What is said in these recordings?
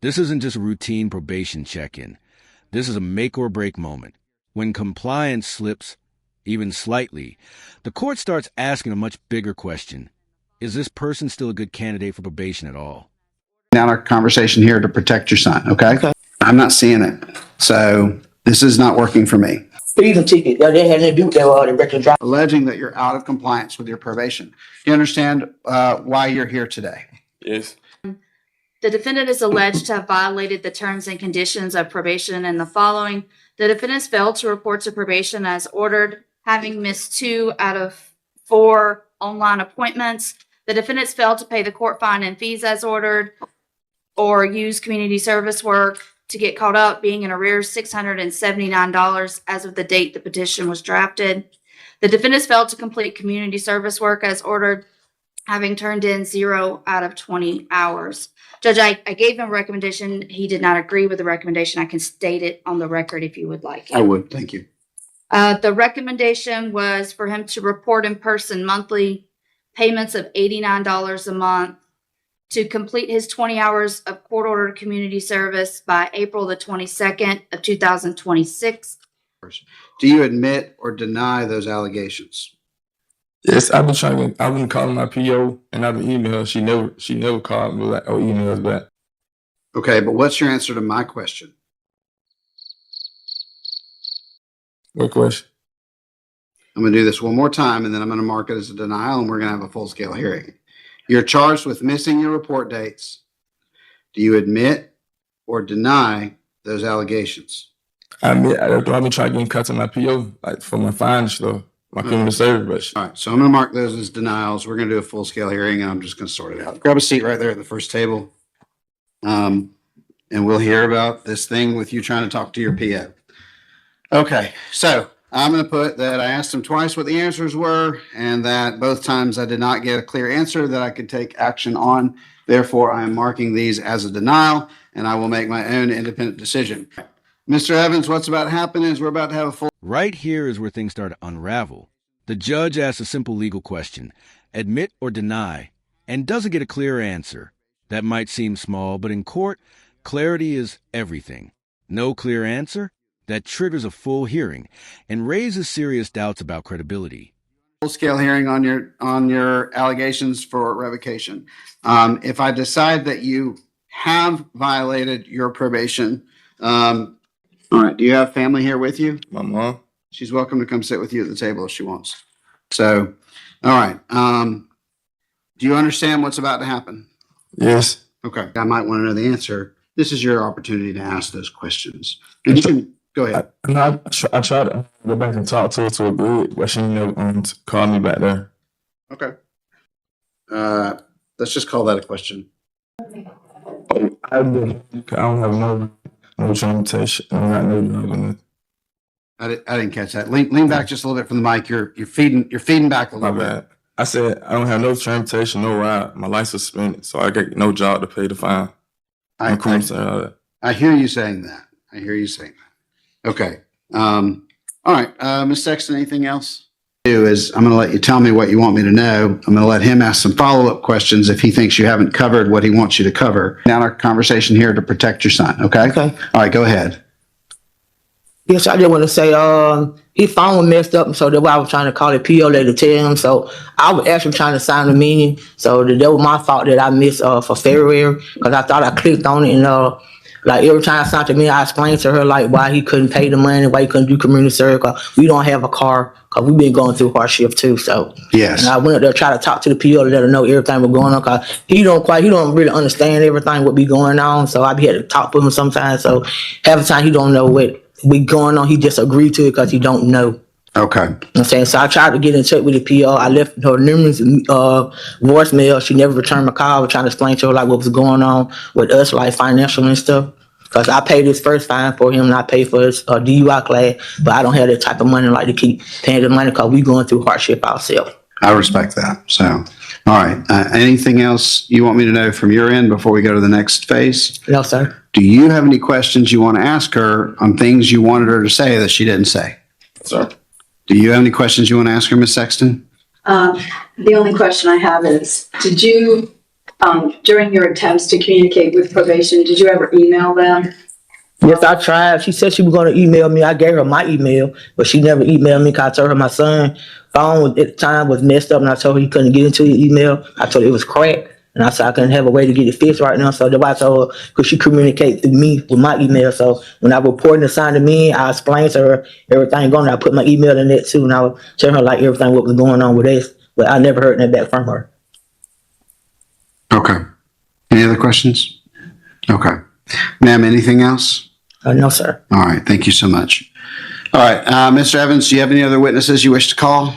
This isn't just a routine probation check-in. This is a make-or-break moment. When compliance slips, even slightly, the court starts asking a much bigger question. Is this person still a good candidate for probation at all? Now our conversation here to protect your son, okay? I'm not seeing it. So this is not working for me. Freedom ticket. They had to do that the record drop. Alleging that you're out of compliance with your probation. You understand why you're here today? Yes. The defendant is alleged to have violated the terms and conditions of probation in the following. The defendant failed to report to probation as ordered, having missed 2 out of 4 online appointments. The defendants failed to pay the court fine and fees as ordered, or use community service work to get caught up, being in arrears $679 as of the date the petition was drafted. The defendants failed to complete community service work as ordered, having turned in 0 out of 20 hours. Judge, I gave him a recommendation. He did not agree with the recommendation. I can state it on the record if you would like. I would. Thank you. The recommendation was for him to report in person monthly payments of $89 a month, to complete his 20 hours of court-ordered community service by April the 22nd of 2026. Do you admit or deny those allegations? Yes, I've been calling my PO and I've been emailing. She never called me or emailed back. Okay, but what's your answer to my question? What question? I'm going to do this one more time, and then I'm going to mark it as a denial, and we're going to have a full-scale hearing. You're charged with missing your report dates. Do you admit or deny those allegations? I admit, I've been trying to get in contact with my PO, like for my fine stuff, my community service. All right, so I'm going to mark those as denials. We're going to do a full-scale hearing, and I'm just going to sort it out. Grab a seat right there at the first table, and we'll hear about this thing with you trying to talk to your PO. Okay, so I'm going to put that I asked him twice what the answers were, and that both times I did not get a clear answer that I could take action on. Therefore, I am marking these as a denial, and I will make my own independent decision. Mr. Evans, what's about to happen is we're about to have a full... Right here is where things start to unravel. The judge asks a simple legal question, admit or deny, and doesn't get a clear answer. That might seem small, but in court, clarity is everything. No clear answer? That triggers a full hearing and raises serious doubts about credibility. Full-scale hearing on your allegations for revocation. If I decide that you have violated your probation, all right, do you have family here with you? My mom. She's welcome to come sit with you at the table if she wants. So, all right. Do you understand what's about to happen? Yes. Okay. I might want to know the answer. This is your opportunity to ask those questions. And you can go ahead. I tried to go back and talk to her to agree, but she never called me back there. Okay. Let's just call that a question. I don't have no transportation. I didn't catch that. Lean back just a little bit from the mic. You're feeding back a My little bad. I said I don't have no transportation, no ride. My license suspended, so I get no job to pay the fine. bit. I hear you saying that. Okay. All right. Ms. Sexton, anything else? I'm going to let you tell me what you want me to know. I'm going to let him ask some follow-up questions if he thinks you haven't covered what he wants you to cover. Now our conversation here to protect your son. Okay. Okay. All right. Go ahead. Yes, I just want to say, his phone was messed up, so that's why I was trying to call the PO later to tell him. So I was actually trying to sign the meeting. So that was my fault that I missed for February, because I thought I clicked on it, and like every time I signed the meeting, I explained to her like why he couldn't pay the money, why he couldn't do community service, because we don't have a car, because we've been going through hardship too. So yes, and I went up there to try to talk to the PO to let her know everything was going on, because he don't really understand everything what be going on. So I be had to talk to him sometimes. So half the time he don't know what be going on. He just agreed to it because he don't know. Okay. You know what I'm saying? So I tried to get in touch with the PO. I left her numerous voicemail. She never returned my call. I was trying to explain to her like what was going on with us, like financial and stuff. Because I paid his first fine for him and I paid for his DUI class, but I don't have that type of money like to keep paying the money because we going through hardship ourselves. I respect that. So, all right. Anything else you want me to know from your end before we go to the next phase? No, sir. Do you have any questions you want to ask her on things you wanted her to say that she didn't say? Sir. Do you have any questions you want to ask her, Ms. Sexton? The only question I have is, did you During your attempts to communicate with probation, did you ever email them? Yes, I tried. She said she was going to email me. I gave her my email, but she never emailed me because I told her my son phone at the time was messed up, and I told her he couldn't get into the email. I told her it was cracked, and I said I couldn't have a way to get it fixed right now. So that's why I told her, because she communicated through me with my email. So when I reported assigned to me, I explained to her everything going on. I put my email in it too, and I was telling her like everything what was going on with this. But I never heard that back from her. Okay. Any other questions? Okay. Ma'am, anything else? No, sir. All right. Thank you so much. All right. Mr. Evans, do you have any other witnesses you wish to call?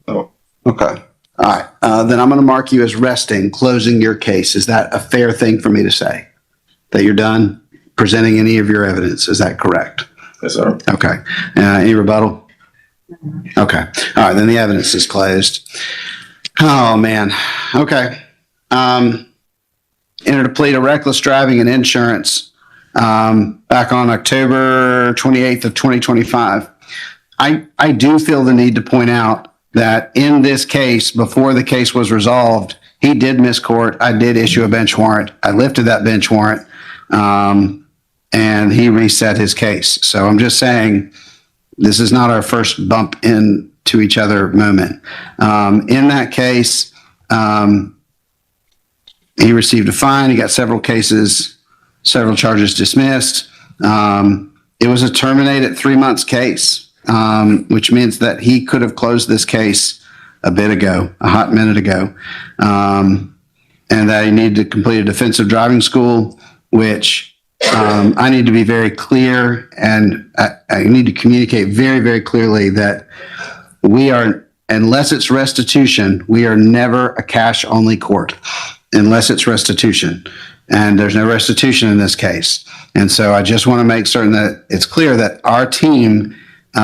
Oh, Okay. All right. Then I'm going to mark you as resting, closing your case. Is that a fair thing for me to say? That you're done presenting any of your evidence? Is that correct? yes, sir. Okay. Any rebuttal? Okay. All right. Then the evidence is closed. Oh, man. Okay. Entered a plea to reckless driving and insurance back on October 28th of 2025. I do feel the need to point out that in this case, before the case was resolved, he did miss court. I did issue a bench warrant. I lifted that bench warrant, and he reset his case. So I'm just saying this is not our first bump into each other moment. In that case, he received a fine. He got several charges dismissed. It was a terminated 3 months case, which means that he could have closed this case a hot minute ago, and that he needed to complete a defensive driving school, which I need to be very clear, and I need to communicate very, very clearly that we are, unless it's restitution, we are never a cash-only court, unless it's restitution. And there's no restitution in this case. And so I just want to make certain that it's clear that our team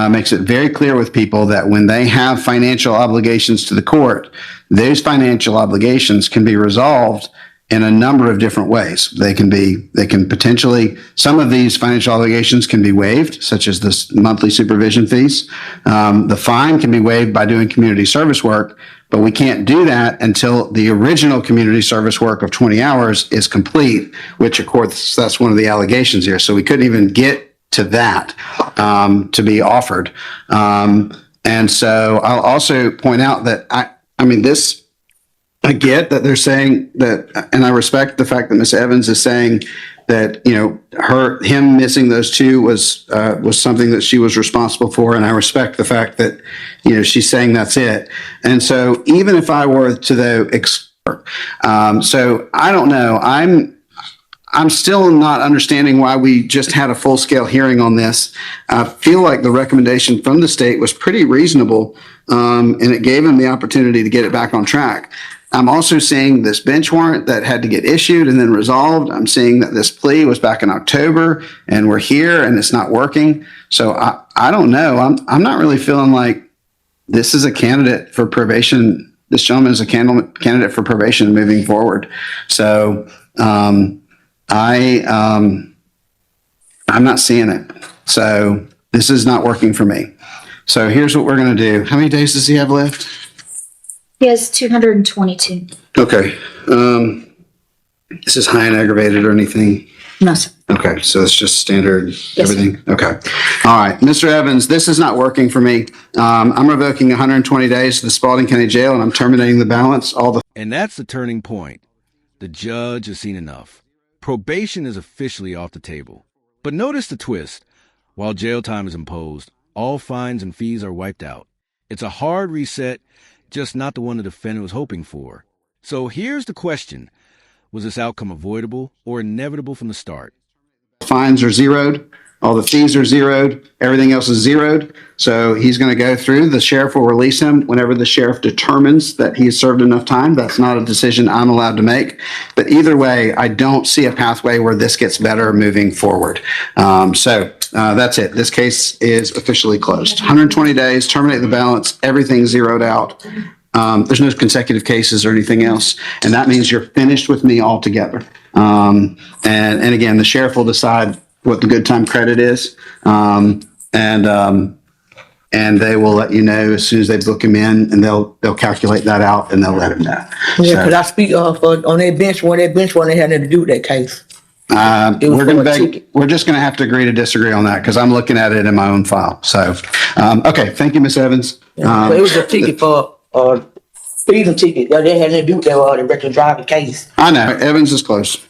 makes it very clear with people that when they have financial obligations to the court, those financial obligations can be resolved in a number of different ways. They can potentially, some of these financial obligations can be waived, such as the monthly supervision fees. The fine can be waived by doing community service work, but we can't do that until the original community service work of 20 hours is complete, which of course, that's one of the allegations here. So we couldn't even get to that to be offered. And so I'll also point out that I get that they're saying that, and I respect the fact that Ms. Evans is saying that, him missing those two was something that she was responsible for. And I respect the fact that, she's saying that's it. And so even if I were to so I don't know, I'm still not understanding why we just had a full-scale hearing on this. I feel like the recommendation from the state was pretty reasonable, and it gave him the opportunity to get it back on track. I'm also seeing this bench warrant that had to get issued and then resolved. I'm seeing that this plea was back in October, and we're here and it's not working. So I don't know. I'm not really feeling like this is a candidate for probation. This gentleman is a candidate for probation moving forward. So I'm not seeing it. So this is not working for me. So here's what we're going to do. How many days does he have left? He has 222. Okay. Is this high and aggravated or anything? No, sir. Okay, so it's just standard Yes, everything? Okay. All right, Mr. Evans, this is not working for me. I'm revoking 120 days to the Spalding County Jail, and I'm terminating the balance. And that's the turning point. The judge has seen enough. Probation is officially off the table. But notice the twist. While jail time is imposed, all fines and fees are wiped out. It's a hard reset, just not the one the defendant was hoping for. So here's the question. Was this outcome avoidable or inevitable from the start? Fines are zeroed. All the fees are zeroed. Everything else is zeroed. So he's going to go through. The sheriff will release him whenever the sheriff determines that he has served enough time. That's not a decision I'm allowed to make. But either way, I don't see a pathway where this gets better moving forward. So that's it. This case is officially closed. 120 days, terminate the balance, everything zeroed out. There's no consecutive cases or anything else. And that means you're finished with me altogether. And again, the sheriff will decide what the good time credit is. and they will let you know as soon as they book him in, and they'll calculate that out and they'll let him know. Yeah, So, could I speak on that bench one? That bench one, they had nothing to do with that case. It was for a ticket. we're just going to have to agree to disagree on that because I'm looking at it in my own file. So, okay, thank you, Ms. Evans. But it was a ticket for speeding ticket. They had nothing to do with that the reckless driving case. I know Evans is close.